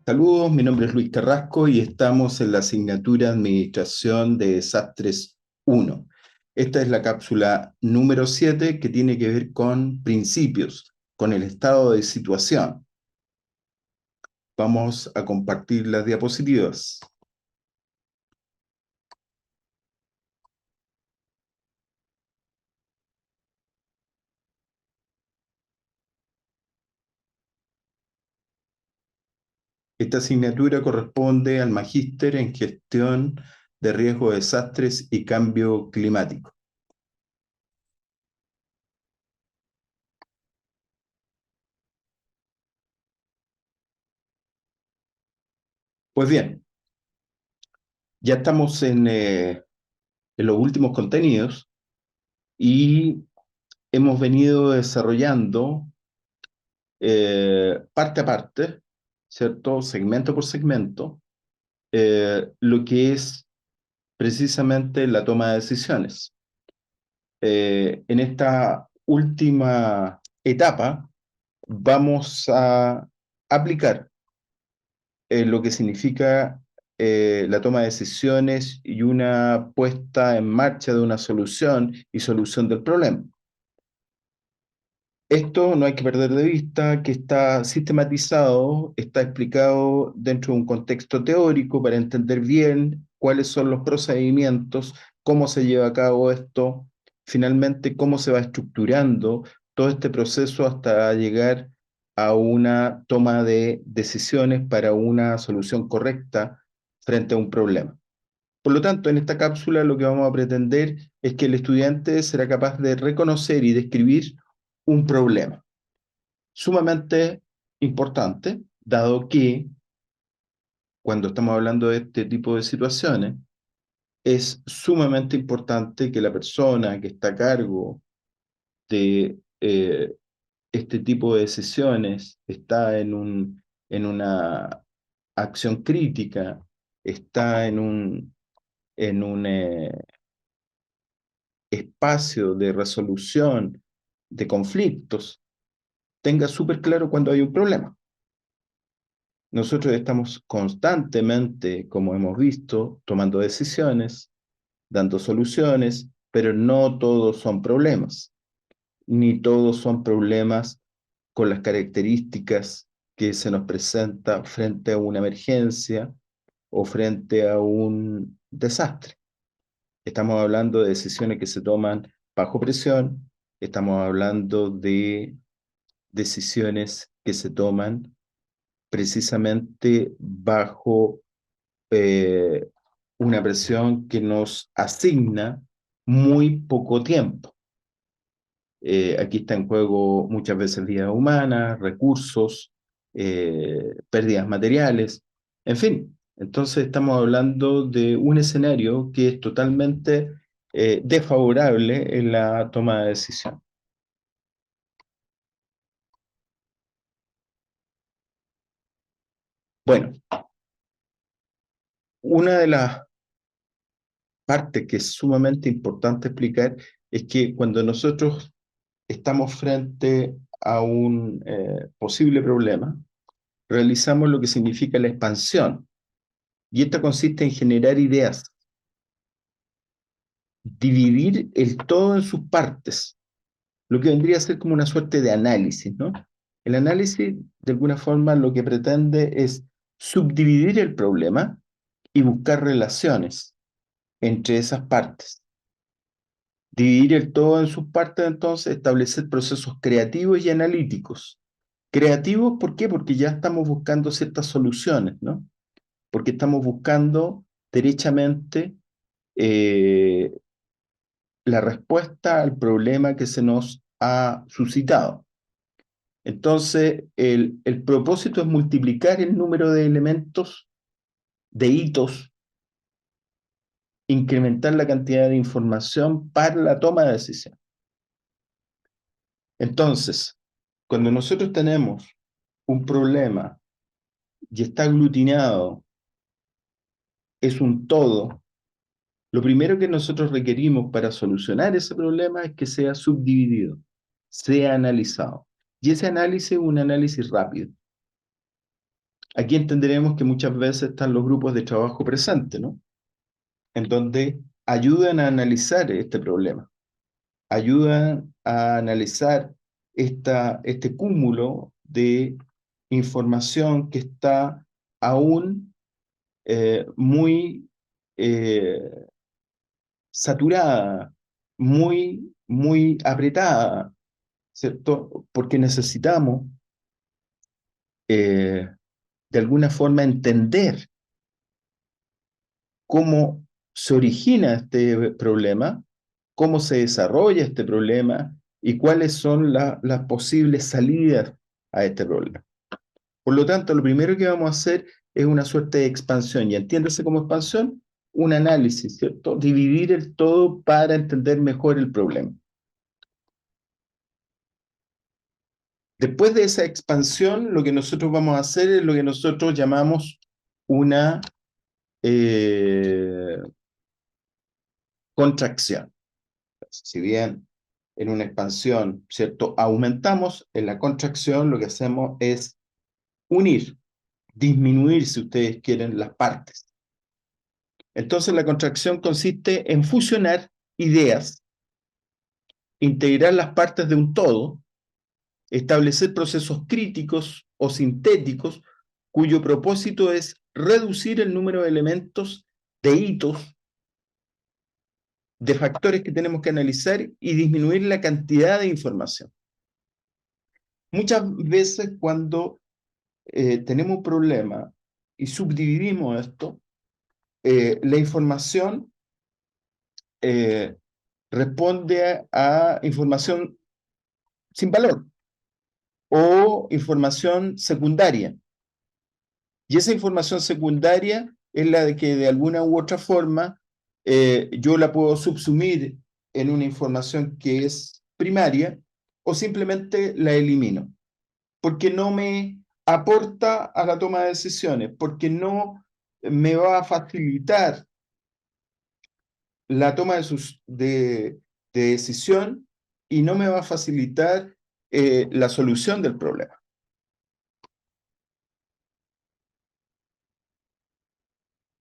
Saludos, mi nombre es Luis Carrasco y estamos en la asignatura Administración de Desastres 1. Esta es la cápsula número 7 que tiene que ver con principios, con el estado de situación. Vamos a compartir las diapositivas. Esta asignatura corresponde al Magíster en Gestión de Riesgo de Desastres y Cambio Climático. Pues bien, ya estamos en los últimos contenidos y hemos venido desarrollando parte a parte, ¿cierto? Segmento por segmento, lo que es precisamente la toma de decisiones. En esta última etapa vamos a aplicar lo que significa la toma de decisiones y una puesta en marcha de una solución y solución del problema. Esto no hay que perder de vista que está sistematizado, está explicado dentro de un contexto teórico para entender bien cuáles son los procedimientos, cómo se lleva a cabo esto, finalmente cómo se va estructurando todo este proceso hasta llegar a una toma de decisiones para una solución correcta frente a un problema. Por lo tanto, en esta cápsula lo que vamos a pretender es que el estudiante será capaz de reconocer y describir un problema sumamente importante, dado que cuando estamos hablando de este tipo de situaciones, es sumamente importante que la persona que está a cargo de este tipo de decisiones está en una acción crítica, está en un espacio de resolución de conflictos, tenga súper claro cuando hay un problema. Nosotros estamos constantemente, como hemos visto, tomando decisiones, dando soluciones, pero no todos son problemas, ni todos son problemas con las características que se nos presenta frente a una emergencia o frente a un desastre. Estamos hablando de decisiones que se toman bajo presión, estamos hablando de decisiones que se toman precisamente bajo eh, una presión que nos asigna muy poco tiempo. Aquí está en juego muchas veces vidas humanas, recursos, pérdidas materiales, en fin. Entonces estamos hablando de un escenario que es totalmente desfavorable en la toma de decisión. Bueno, una de las partes que es sumamente importante explicar es que cuando nosotros estamos frente a un posible problema, realizamos lo que significa la expansión. Y esta consiste en generar ideas, dividir el todo en sus partes, lo que vendría a ser como una suerte de análisis, ¿no? El análisis, de alguna forma, lo que pretende es subdividir el problema y buscar relaciones entre esas partes. Dividir el todo en sus partes, entonces, establecer procesos creativos y analíticos. Creativos, ¿por qué? Porque ya estamos buscando ciertas soluciones, ¿no? Porque estamos buscando derechamente eh, la respuesta al problema que se nos ha suscitado. Entonces, el propósito es multiplicar el número de elementos, de hitos, incrementar la cantidad de información para la toma de decisión. Entonces, cuando nosotros tenemos un problema y está aglutinado, es un todo, lo primero que nosotros requerimos para solucionar ese problema es que sea subdividido, sea analizado. Y ese análisis es un análisis rápido. Aquí entenderemos que muchas veces están los grupos de trabajo presentes, ¿no? En donde ayudan a analizar este problema, ayudan a analizar este cúmulo de información que está aún muy saturada, muy apretada, ¿cierto? Porque necesitamos eh, de alguna forma entender cómo se origina este problema, cómo se desarrolla este problema y cuáles son las posibles salidas a este problema. Por lo tanto, lo primero que vamos a hacer es una suerte de expansión, y entiéndase como expansión, un análisis, ¿cierto? Dividir el todo para entender mejor el problema. Después de esa expansión, lo que nosotros vamos a hacer es lo que nosotros llamamos una eh, contracción. Si bien en una expansión, ¿cierto? Aumentamos, en la contracción lo que hacemos es unir, disminuir, si ustedes quieren, las partes. Entonces la contracción consiste en fusionar ideas, integrar las partes de un todo, establecer procesos críticos o sintéticos cuyo propósito es reducir el número de elementos, de hitos, de factores que tenemos que analizar y disminuir la cantidad de información. Muchas veces cuando tenemos un problema y subdividimos esto, la información responde a información sin valor o información secundaria. Y esa información secundaria es la de que de alguna u otra forma yo la puedo subsumir en una información que es primaria o simplemente la elimino, porque no me aporta a la toma de decisiones, porque no me va a facilitar la toma de decisión y no me va a facilitar la solución del problema.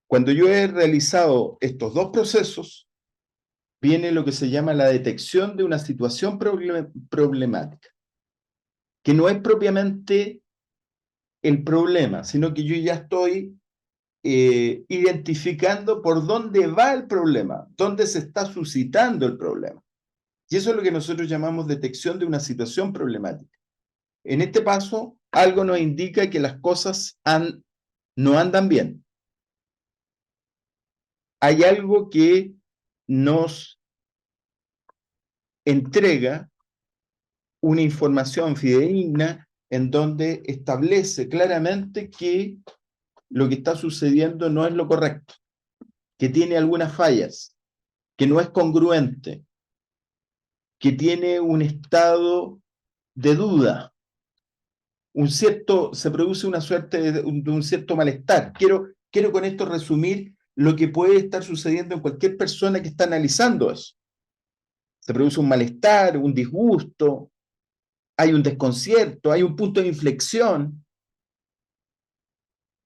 Cuando yo he realizado estos dos procesos, viene lo que se llama la detección de una situación problemática, que no es propiamente el problema, sino que yo ya estoy identificando por dónde va el problema, dónde se está suscitando el problema. Y eso es lo que nosotros llamamos detección de una situación problemática. En este paso, algo nos indica que las cosas no andan bien. Hay algo que nos entrega una información fidedigna en donde establece claramente que lo que está sucediendo no es lo correcto, que tiene algunas fallas, que no es congruente, que tiene un estado de duda, se produce una suerte de un cierto malestar. Quiero con esto resumir lo que puede estar sucediendo en cualquier persona que está analizando eso. Se produce un malestar, un disgusto, hay un desconcierto, hay un punto de inflexión,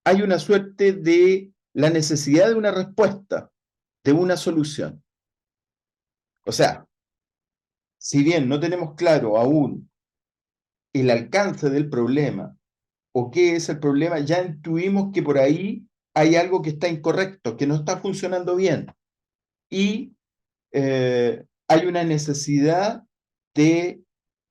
hay una suerte de la necesidad de una respuesta, de una solución. O sea, si bien no tenemos claro aún el alcance del problema o qué es el problema, ya intuimos que por ahí hay algo que está incorrecto, que no está funcionando bien. Y hay una necesidad de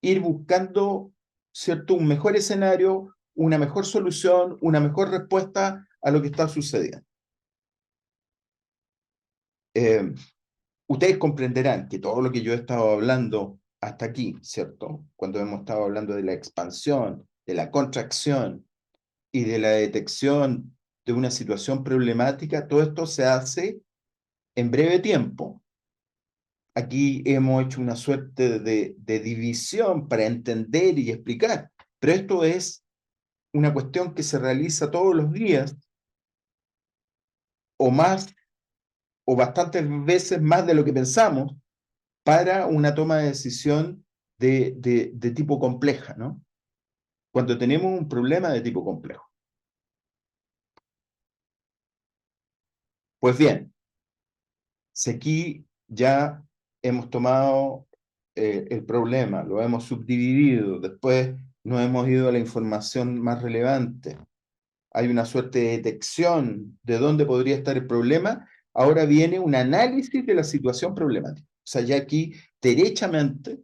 ir buscando, ¿cierto?, un mejor escenario, una mejor solución, una mejor respuesta a lo que está sucediendo. Eh, Ustedes comprenderán que todo lo que yo he estado hablando hasta aquí, ¿cierto? Cuando hemos estado hablando de la expansión, de la contracción y de la detección de una situación problemática, todo esto se hace en breve tiempo. Aquí hemos hecho una suerte de división para entender y explicar, pero esto es una cuestión que se realiza todos los días, o más, o bastantes veces más de lo que pensamos, para una toma de decisión de tipo compleja, ¿no? Cuando tenemos un problema de tipo complejo. Pues bien, si aquí ya hemos tomado el problema, lo hemos subdividido, después nos hemos ido a la información más relevante, hay una suerte de detección de dónde podría estar el problema, ahora viene un análisis de la situación problemática. O sea, ya aquí derechamente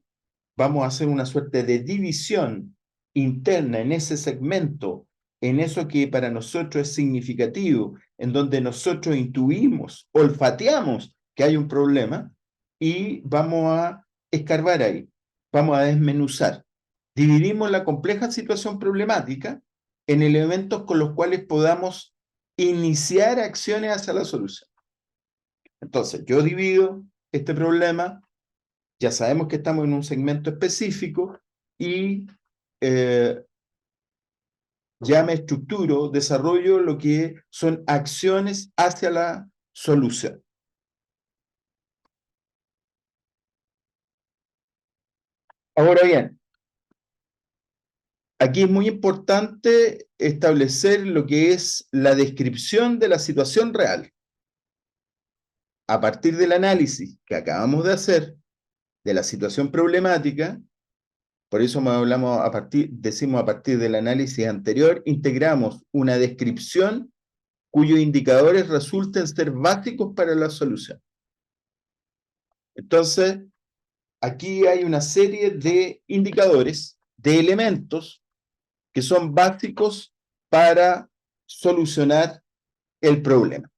vamos a hacer una suerte de división interna en ese segmento, en eso que para nosotros es significativo, en donde nosotros intuimos, olfateamos que hay un problema y vamos a escarbar ahí, vamos a desmenuzar. Dividimos la compleja situación problemática en elementos con los cuales podamos iniciar acciones hacia la solución. Entonces, yo divido este problema, ya sabemos que estamos en un segmento específico y ya me estructuro, desarrollo lo que son acciones hacia la solución. Ahora bien, aquí es muy importante establecer lo que es la descripción de la situación real. A partir del análisis que acabamos de hacer de la situación problemática, por eso hablamos decimos a partir del análisis anterior, integramos una descripción cuyos indicadores resulten ser básicos para la solución. Entonces, aquí hay una serie de indicadores, de elementos que son básicos para solucionar el problema.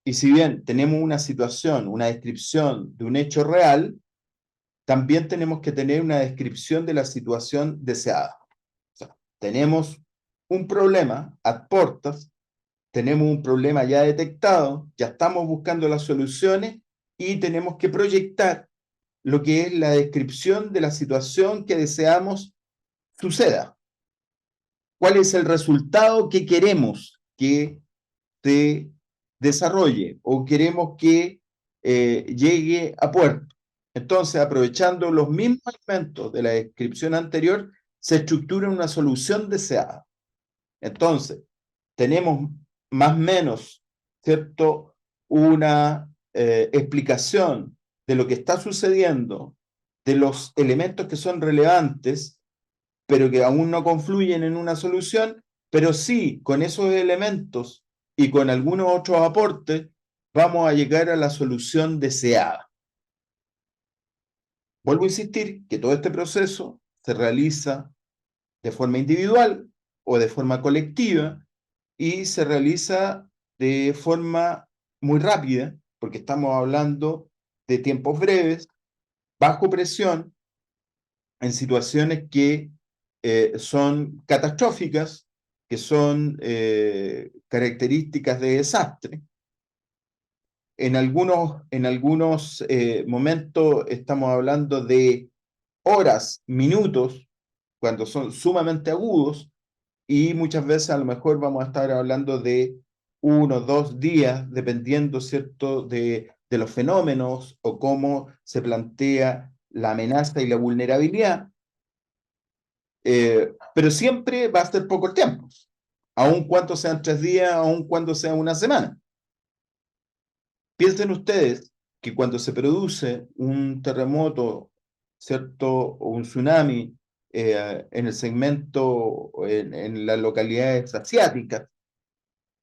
Y si bien tenemos una situación, una descripción de un hecho real, también tenemos que tener una descripción de la situación deseada. O sea, tenemos un problema a portas, tenemos un problema ya detectado, ya estamos buscando las soluciones y tenemos que proyectar lo que es la descripción de la situación que deseamos suceda. ¿Cuál es el resultado que queremos que se desarrolle o queremos que llegue a puerto? Entonces, aprovechando los mismos elementos de la descripción anterior, se estructura una solución deseada. Entonces, tenemos más o menos, ¿cierto?, una explicación de lo que está sucediendo, de los elementos que son relevantes, pero que aún no confluyen en una solución, pero sí, con esos elementos y con algunos otros aportes, vamos a llegar a la solución deseada. Vuelvo a insistir que todo este proceso se realiza de forma individual o de forma colectiva y se realiza de forma muy rápida, porque estamos hablando de tiempos breves, bajo presión, en situaciones que son catastróficas, que son características de desastre. En algunos momentos estamos hablando de horas, minutos, cuando son sumamente agudos, y muchas veces a lo mejor vamos a estar hablando de 1 o 2 días, dependiendo, ¿cierto?, de los fenómenos o cómo se plantea la amenaza y la vulnerabilidad, pero siempre va a ser poco el tiempo, aun cuando sean 3 días, aun cuando sea una semana. Piensen ustedes que cuando se produce un terremoto, ¿cierto?, o un tsunami en el segmento, en las localidades asiáticas,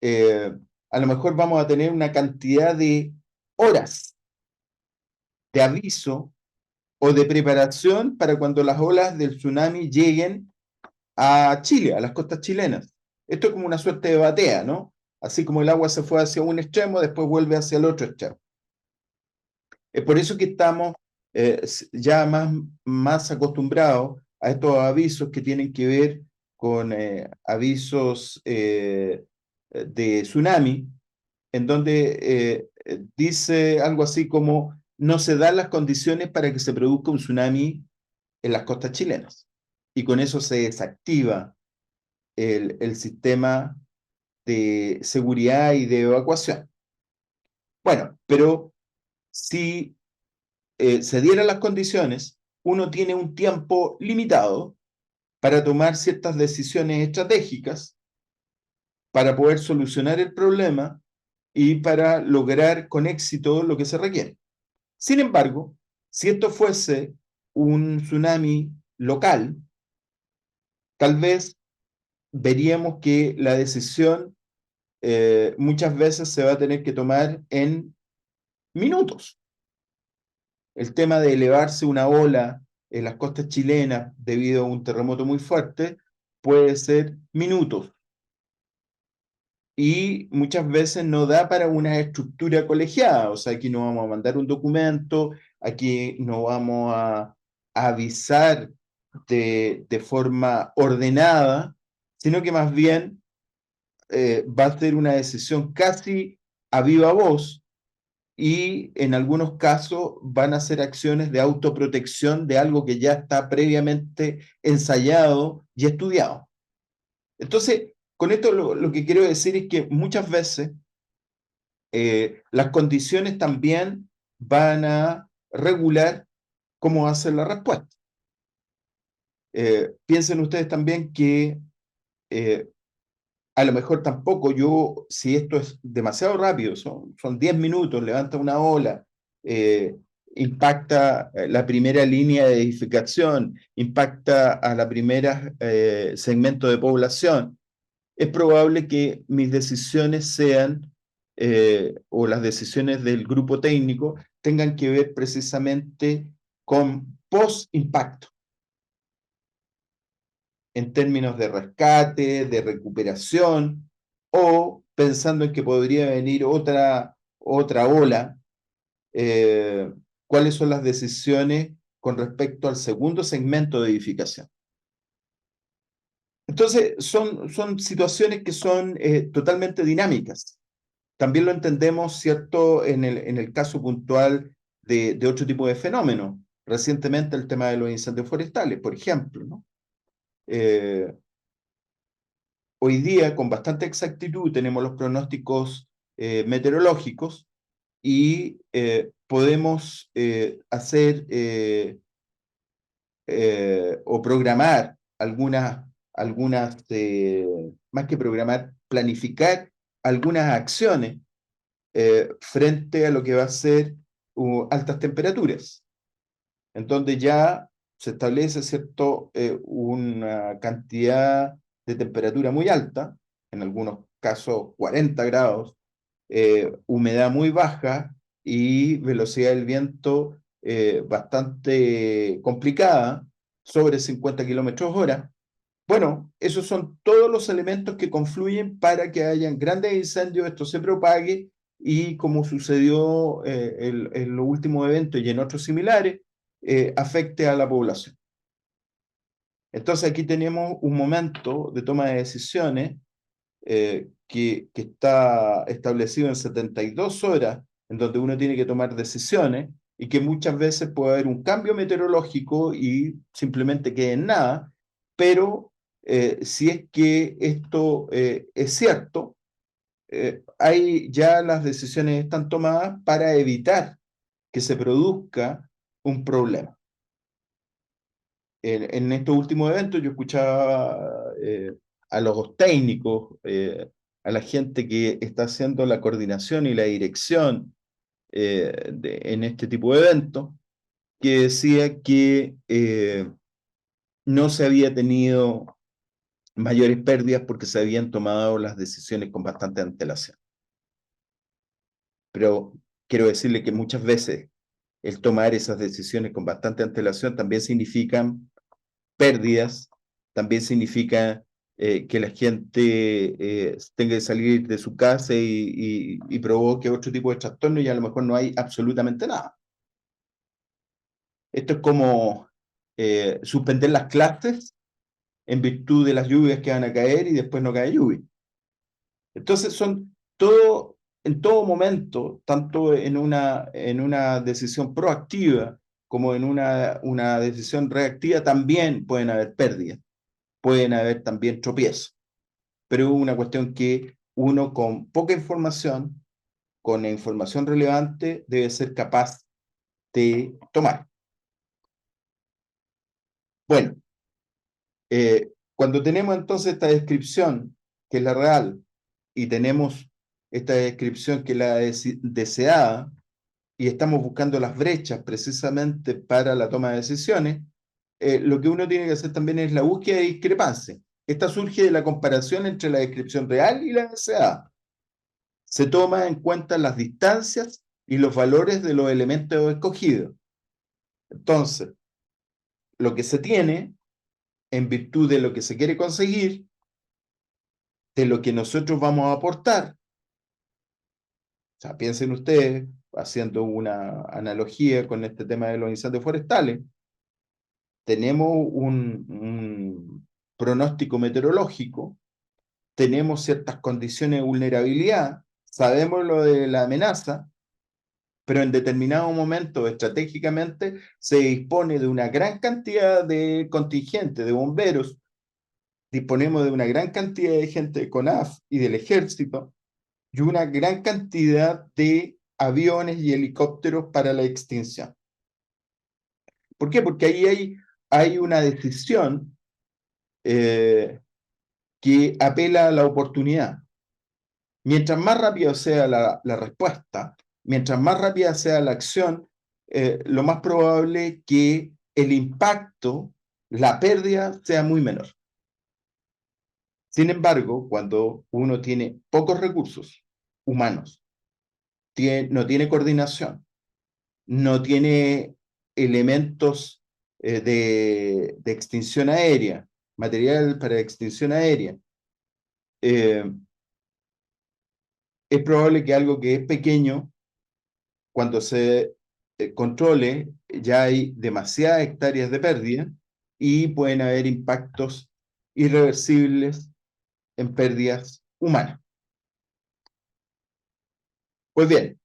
a lo mejor vamos a tener una cantidad de horas de aviso o de preparación para cuando las olas del tsunami lleguen a Chile, a las costas chilenas. Esto es como una suerte de batea, ¿no? Así como el agua se fue hacia un extremo, después vuelve hacia el otro extremo. Es por eso que estamos ya más acostumbrados a estos avisos que tienen que ver con avisos de tsunami, en donde dice algo así como no se dan las condiciones para que se produzca un tsunami en las costas chilenas. Y con eso se desactiva el sistema de seguridad y de evacuación. Bueno, pero si se dieran las condiciones, uno tiene un tiempo limitado para tomar ciertas decisiones estratégicas para poder solucionar el problema y para lograr con éxito lo que se requiere. Sin embargo, si esto fuese un tsunami local, tal vez veríamos que la decisión muchas veces se va a tener que tomar en minutos. El tema de elevarse una ola en las costas chilenas debido a un terremoto muy fuerte puede ser minutos. Y muchas veces no da para una estructura colegiada, o sea, aquí no vamos a mandar un documento, aquí no vamos a avisar de forma ordenada, sino que más bien va a ser una decisión casi a viva voz y en algunos casos van a ser acciones de autoprotección de algo que ya está previamente ensayado y estudiado. Entonces, con esto lo que quiero decir es que muchas veces las condiciones también van a regular cómo va a ser la respuesta. Piensen ustedes también que a lo mejor tampoco yo, si esto es demasiado rápido, son 10 minutos, levanta una ola, eh, impacta la primera línea de edificación, impacta a la primera segmento de población, es probable que mis decisiones sean, o las decisiones del grupo técnico, tengan que ver precisamente con post-impacto, en términos de rescate, de recuperación, o pensando en que podría venir otra ola, eh, cuáles son las decisiones con respecto al segundo segmento de edificación. Entonces, son situaciones que son totalmente dinámicas. También lo entendemos, ¿cierto?, en el caso puntual de otro tipo de fenómenos. Recientemente el tema de los incendios forestales, por ejemplo, ¿no? Hoy día, con bastante exactitud, tenemos los pronósticos meteorológicos y podemos hacer o programar más que programar, planificar algunas acciones frente a lo que va a ser altas temperaturas, en donde ya se establece, ¿cierto?, una cantidad de temperatura muy alta, en algunos casos 40 grados, humedad muy baja y velocidad del viento bastante complicada, sobre 50 kilómetros hora. Bueno, esos son todos los elementos que confluyen para que hayan grandes incendios, esto se propague y como sucedió en los últimos eventos y en otros similares, afecte a la población. Entonces aquí tenemos un momento de toma de decisiones que está establecido en 72 horas, en donde uno tiene que tomar decisiones y que muchas veces puede haber un cambio meteorológico y simplemente quede en nada, pero si es que esto es cierto, hay ya las decisiones están tomadas para evitar que se produzca un problema. En estos últimos eventos yo escuchaba a los técnicos, a la gente que está haciendo la coordinación y la dirección en este tipo de eventos, que decía que no se había tenido mayores pérdidas porque se habían tomado las decisiones con bastante antelación. Pero quiero decirle que muchas veces el tomar esas decisiones con bastante antelación también significan pérdidas, también significa que la gente tenga que salir de su casa y provoque otro tipo de trastorno y a lo mejor no hay absolutamente nada. Esto es como suspender las clases en virtud de las lluvias que van a caer y después no cae lluvia. Entonces en todo momento, tanto en una decisión proactiva como en una decisión reactiva, también pueden haber pérdidas, pueden haber también tropiezos, pero es una cuestión que uno con poca información, con la información relevante, debe ser capaz de tomar. Bueno, cuando tenemos entonces esta descripción, que es la real, y tenemos esta descripción que es la deseada, y estamos buscando las brechas precisamente para la toma de decisiones, lo que uno tiene que hacer también es la búsqueda de discrepancia. Esta surge de la comparación entre la descripción real y la deseada. Se toma en cuenta las distancias y los valores de los elementos escogidos. Entonces, lo que se tiene, en virtud de lo que se quiere conseguir, de lo que nosotros vamos a aportar. O sea, piensen ustedes, haciendo una analogía con este tema de los incendios forestales, tenemos un pronóstico meteorológico, tenemos ciertas condiciones de vulnerabilidad, sabemos lo de la amenaza, pero en determinado momento estratégicamente se dispone de una gran cantidad de contingentes, de bomberos, disponemos de una gran cantidad de gente de CONAF y del ejército, y una gran cantidad de aviones y helicópteros para la extinción. ¿Por qué? Porque ahí hay una decisión que apela a la oportunidad. Mientras más rápida sea la respuesta, mientras más rápida sea la acción, lo más probable que el impacto, la pérdida, sea muy menor. Sin embargo, cuando uno tiene pocos recursos humanos, no tiene coordinación, no tiene elementos de extinción aérea, material para extinción aérea, es probable que algo que es pequeño, cuando se controle, ya hay demasiadas hectáreas de pérdida y pueden haber impactos irreversibles en pérdidas humanas. Pues bien,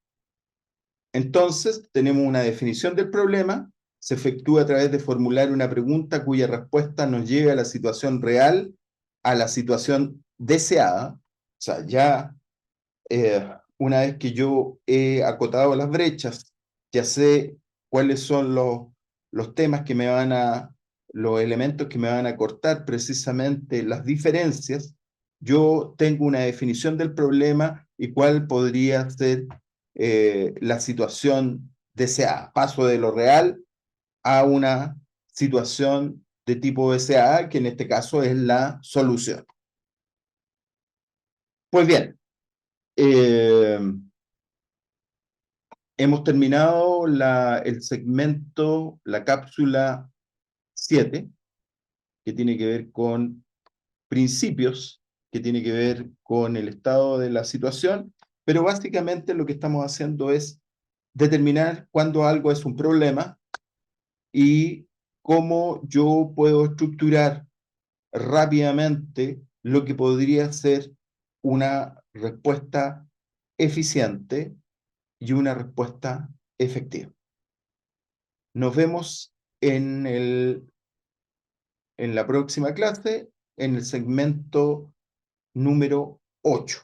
entonces tenemos una definición del problema, se efectúa a través de formular una pregunta cuya respuesta nos lleve a la situación real, a la situación deseada. O sea, ya una vez que yo he acotado las brechas, ya sé cuáles son los temas que me van a, los elementos que me van a cortar precisamente las diferencias, yo tengo una definición del problema y cuál podría ser la situación deseada. Paso de lo real a una situación de tipo deseada, que en este caso es la solución. Pues bien, hemos terminado el segmento, la cápsula 7, que tiene que ver con principios, que tiene que ver con el estado de la situación, pero básicamente lo que estamos haciendo es determinar cuándo algo es un problema y cómo yo puedo estructurar rápidamente lo que podría ser una respuesta eficiente y una respuesta efectiva. Nos vemos en la próxima clase, en el segmento número 8.